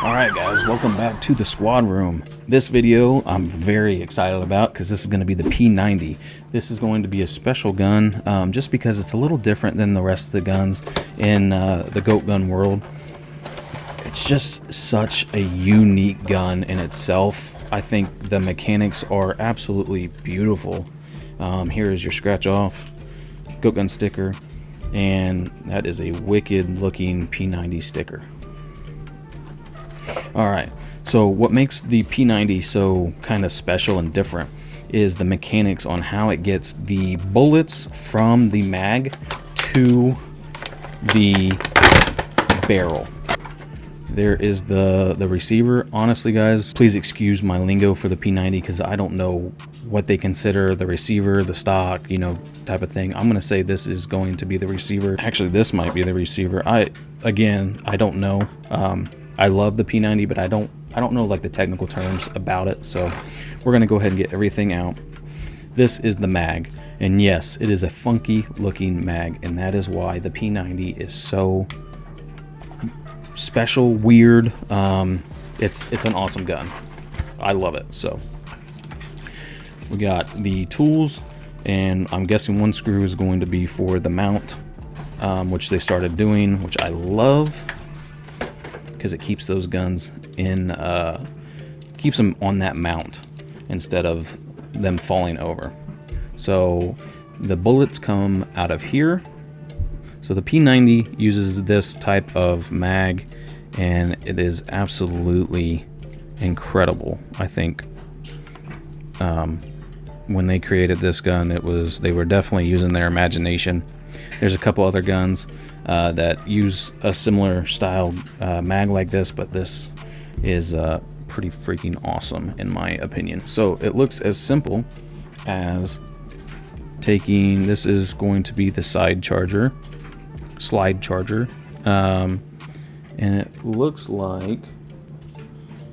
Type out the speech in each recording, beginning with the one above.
Alright guys, welcome back to the squad room. This video I'm very excited about because this is going to be the P90. This is going to be a special gun just because it's a little different than the rest of the guns in the GOAT gun world. It's just such a unique gun in itself. I think the mechanics are absolutely beautiful. Here is your scratch off GOAT gun sticker, and that is a wicked looking P90 sticker. Alright, so what makes the P90 so kind of special and different is the mechanics on how it gets the bullets from the mag to the barrel. There is the receiver. Honestly guys, please excuse my lingo for the P90 because I don't know what they consider the receiver, the stock, you know, type of thing. I'm going to say this is going to be the receiver. Actually, this might be the receiver. I don't know. I love the P90, but I don't know like the technical terms about it. So we're going to go ahead and get everything out. This is the mag, and yes, it is a funky looking mag, and that is why the P90 is so special, weird. It's an awesome gun. I love it. So we got the tools, and I'm guessing one screw is going to be for the mount, which they started doing, which I love because it keeps those guns in, keeps them on that mount instead of them falling over. So the bullets come out of here. So the P90 uses this type of mag, and it is absolutely incredible. I think when they created this gun, they were definitely using their imagination. There's a couple other guns that use a similar style mag like this, but this is pretty freaking awesome in my opinion. So it looks as simple as taking, this is going to be the slide charger, and it looks like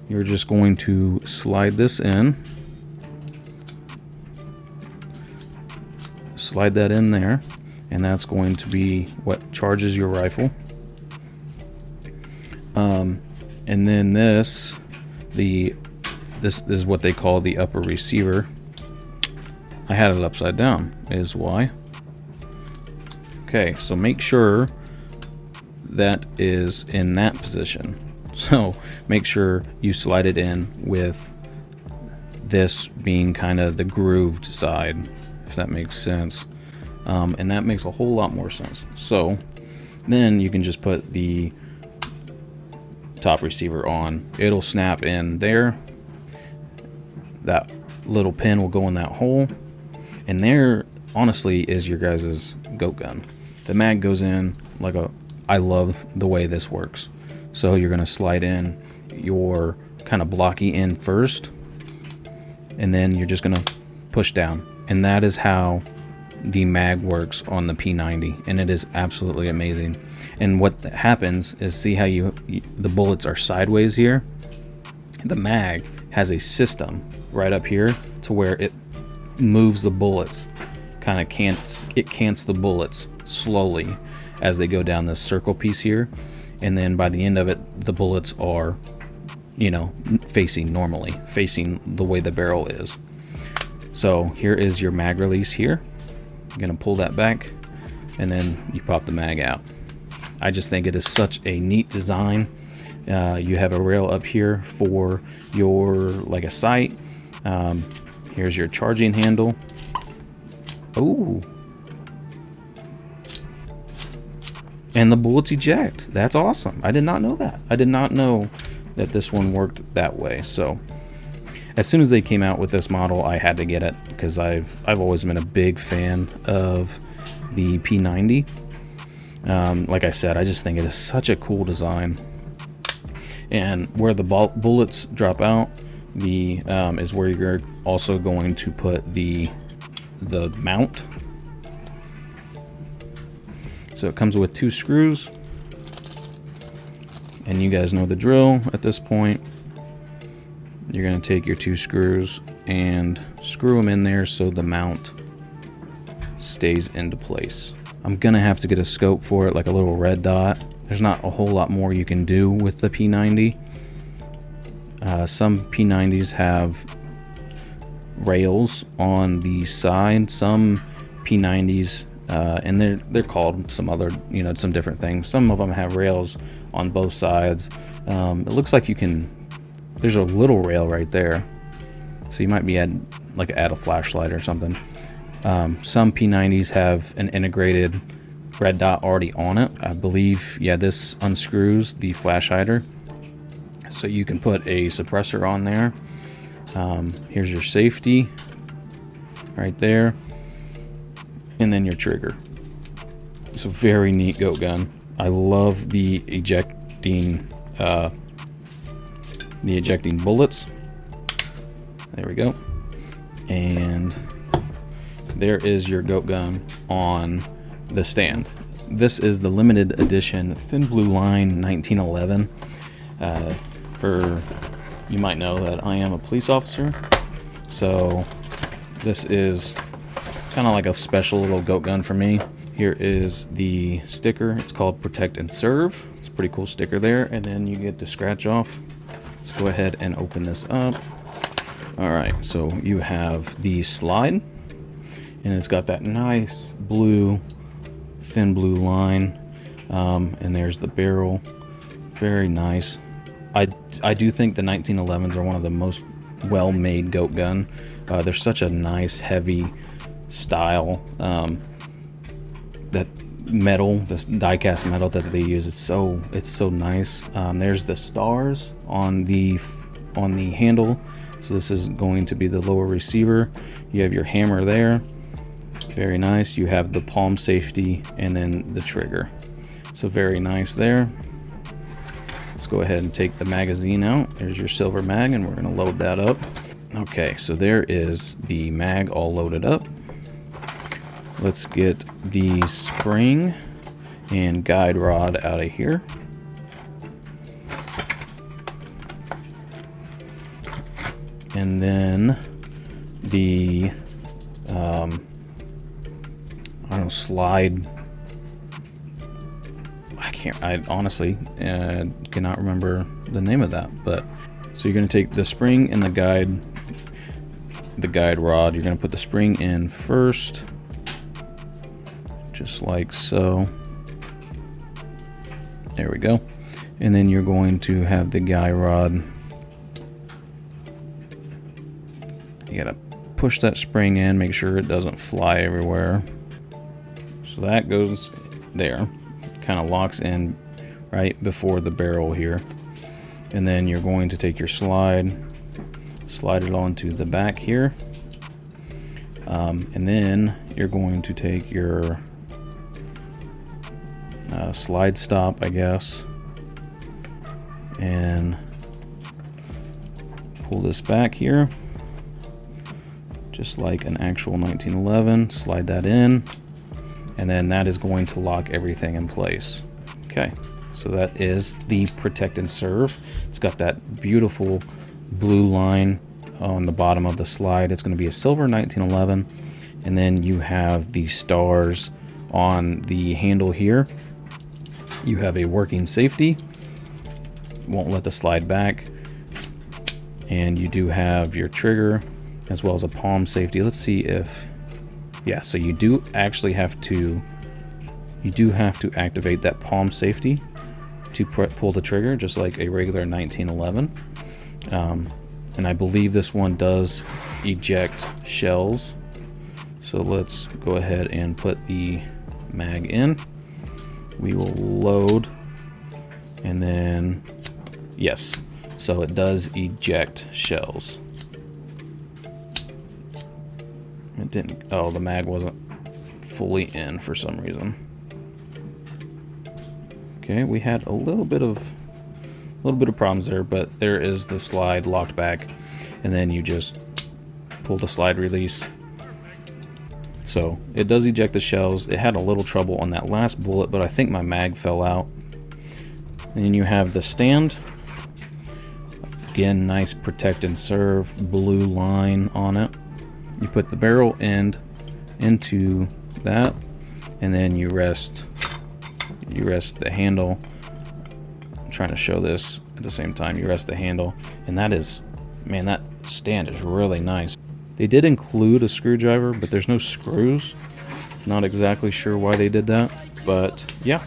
you're just going to slide this in, slide that in there, and that's going to be what charges your rifle. And then this is what they call the upper receiver. I had it upside down is why. Okay, so make sure that is in that position. So make sure you slide it in with this being kind of the grooved side, if that makes sense. And that makes a whole lot more sense. So then you can just put the top receiver on. It'll snap in there. That little pin will go in that hole. And there, honestly, is your guys' GOAT gun. The mag goes in like I love the way this works. So you're going to slide in your kind of blocky end first, and then you're just going to push down. And that is how the mag works on the P90, and it is absolutely amazing. And what happens is, see how the bullets are sideways here? The mag has a system right up here to where it moves the bullets, kind of cants the bullets slowly as they go down this circle piece here, and then by the end of it, the bullets are, you know, facing normally, facing the way the barrel is. So here is your mag release here. You're gonna pull that back, and then you pop the mag out. I just think it is such a neat design. You have a rail up here for your, like a sight. Here's your charging handle. Ooh. And the bullets eject. That's awesome. I did not know that. I did not know that this one worked that way. So as soon as they came out with this model, I had to get it because I've always been a big fan of the P90. Like I said, I just think it is such a cool design. And where the bullets drop out, is where you're also going to put the mount. So it comes with 2 screws, and you guys know the drill at this point. You're going to take your 2 screws and screw them in there so the mount stays into place. I'm going to have to get a scope for it, like a little red dot. There's not a whole lot more you can do with the P90. Some P90s have rails on the side. Some P90s, and they're called some other, some different things. Some of them have rails on both sides. It looks like there's a little rail right there, so you might be add a flashlight or something. Some P90s have an integrated red dot already on it. I believe, yeah, this unscrews the flash hider, so you can put a suppressor on there. Here's your safety right there, and then your trigger. It's a very neat goat gun. I love the ejecting bullets. There we go. And there is your goat gun on the stand. This is the limited edition Thin Blue Line 1911. You might know that I am a police officer, so this is kind of like a special little goat gun for me. Here is the sticker. It's called Protect and Serve. It's a pretty cool sticker there, and then you get to scratch off. Let's go ahead and open this up. All right, so you have the slide, and it's got that nice blue, thin blue line, and there's the barrel. Very nice. I do think the 1911s are one of the most well-made goat gun. They're such a nice, heavy style. That metal, this die-cast metal that they use, it's so nice. There's the stars on the handle. So this is going to be the lower receiver. You have your hammer there. Very nice. You have the palm safety and then the trigger. So very nice there. Let's go ahead and take the magazine out. There's your silver mag, and we're going to load that up. Okay, so there is the mag all loaded up. Let's get the spring and guide rod out of here. And then the slide. I honestly cannot remember the name of that, but so you're going to take the spring and the guide rod. You're going to put the spring in first, just like so. There we go. And then you're going to have the guide rod. You gotta push that spring in, make sure it doesn't fly everywhere. So that goes there, kind of locks in right before the barrel here. And then you're going to take your slide it onto the back here. And then you're going to take your slide stop, I guess, and pull this back here. Just like an actual 1911, slide that in, and then that is going to lock everything in place. Okay, so that is the Protect and Serve. It's got that beautiful blue line on the bottom of the slide. It's going to be a silver 1911, and then you have the stars on the handle here. You have a working safety, won't let the slide back, and you do have your trigger as well as a palm safety. Let's see if, yeah, so you do actually have to activate that palm safety to pull the trigger, just like a regular 1911. And I believe this one does eject shells. So let's go ahead and put the mag in. We will load, and then yes, so it does eject shells. It didn't, oh, the mag wasn't fully in for some reason. Okay, we had a little bit of problems there, but there is the slide locked back, and then you just pull the slide release. So it does eject the shells. It had a little trouble on that last bullet, but I think my mag fell out. And then you have the stand. Again, nice Protect and Serve blue line on it. You put the barrel end into that, and then you rest the handle. I'm trying to show this at the same time. You rest the handle, and that is, man, that stand is really nice. They did include a screwdriver, but there's no screws. Not exactly sure why they did that, but yeah.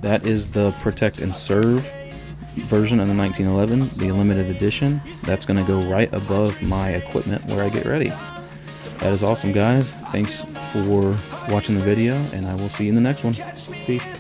That is the Protect and Serve version of the 1911, the limited edition. That's going to go right above my equipment where I get ready. That is awesome, guys. Thanks for watching the video, and I will see you in the next one. Peace.